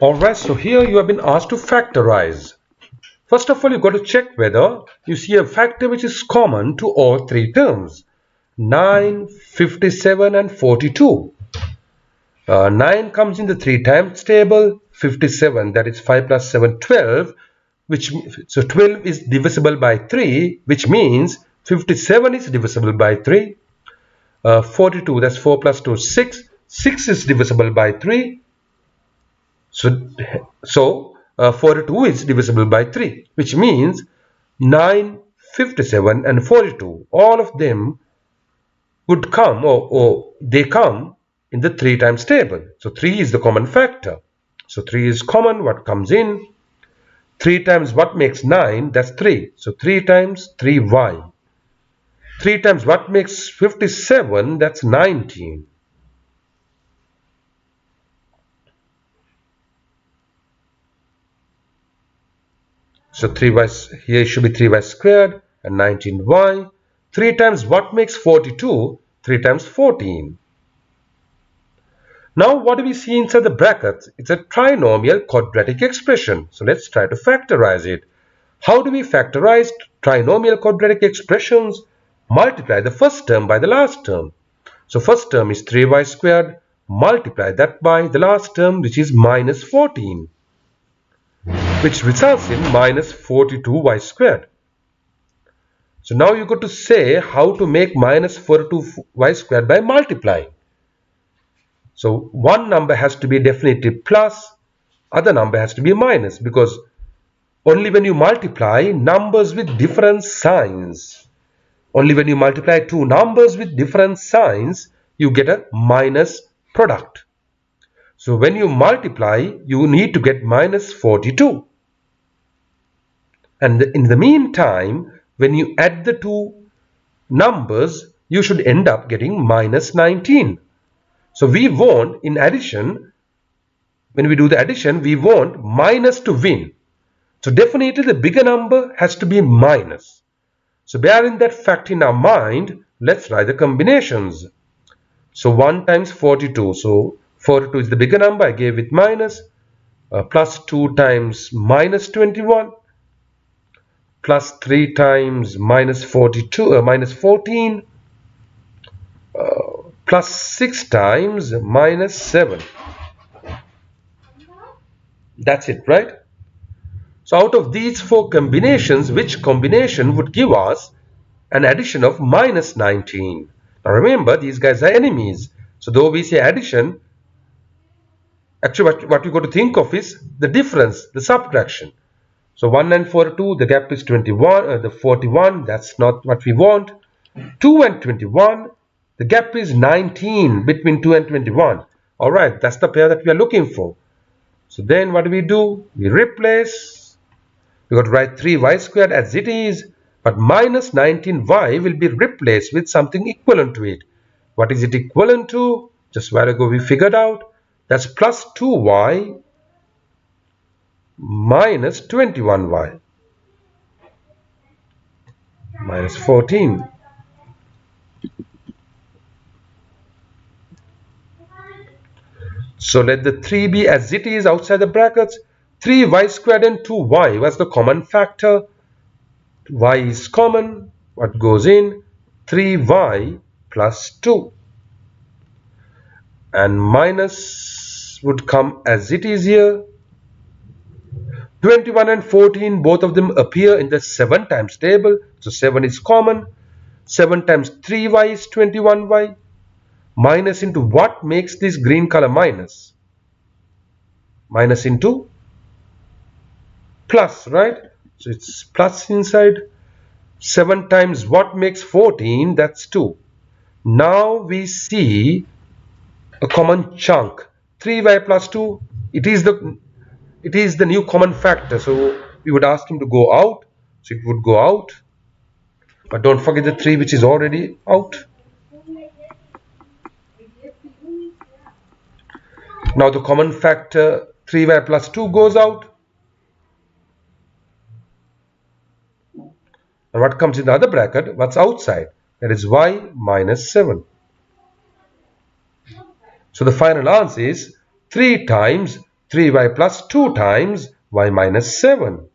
Alright, so here you have been asked to factorize. First of all, you've got to check whether you see a factor which is common to all three terms. 9, 57 and 42. 9 comes in the 3 times table, 57, that is 5 plus 7, 12. So 12 is divisible by 3, which means 57 is divisible by 3. 42, that's 4 plus 2, 6. 6 is divisible by 3. So 42 is divisible by 3, which means 9, 57 and 42, all of them would come or they come in the 3 times table. So 3 is the common factor. So 3 is common, what comes in? 3 times what makes 9? That's 3. So 3 times 3y. 3 times what makes 57? That's 19. So 3y, here should be 3y squared and 19y. 3 times what makes 42? 3 times 14. Now what do we see inside the brackets? It's a trinomial quadratic expression. So let's try to factorize it. How do we factorize trinomial quadratic expressions? Multiply the first term by the last term. So first term is 3y squared. Multiply that by the last term, which is minus 14, which results in minus 42y squared. So now you got to say how to make minus 42y squared by multiplying. So one number has to be definitely plus, other number has to be minus, because only when you multiply numbers with different signs, only when you multiply two numbers with different signs, you get a minus product. So when you multiply, you need to get minus 42. And in the meantime, when you add the two numbers, you should end up getting minus 19. So we want, in addition, when we do the addition, we want minus to win. So definitely the bigger number has to be minus. So bearing that fact in our mind, let's write the combinations. So 1 times 42. So 42 is the bigger number, I gave it minus. Plus 2 times minus 21. Plus 3 times minus 42, minus 14. Plus 6 times minus 7. That's it, right? So out of these four combinations, which combination would give us an addition of minus 19? Now remember, these guys are enemies. So though we say addition, actually what you got to think of is the difference, the subtraction. So 1 and 42, the gap is 21, the 41, that's not what we want. 2 and 21, the gap is 19 between 2 and 21. Alright, that's the pair that we are looking for. So then what do? We replace. We got to write 3y squared as it is, but minus 19y will be replaced with something equivalent to it. What is it equivalent to? Just a while ago we figured out. That's plus 2y minus 21y minus 14. So let the 3 be as it is outside the brackets. 3y squared and 2y was the common factor. Y is common. What goes in? 3y plus 2. And minus would come as it is here. 21 and 14, both of them appear in the 7 times table. So 7 is common. 7 times 3y is 21y. Minus into what makes this green color minus? Minus into plus, right? So it's plus inside. 7 times what makes 14? That's 2. Now we see a common chunk. 3y plus 2. It is the new common factor. So we would ask him to go out. So it would go out. But don't forget the 3 which is already out. Now the common factor 3y plus 2 goes out. And what comes in the other bracket? What's outside? That is y minus 7. So the final answer is 3 times 3y plus 2 times y minus 7.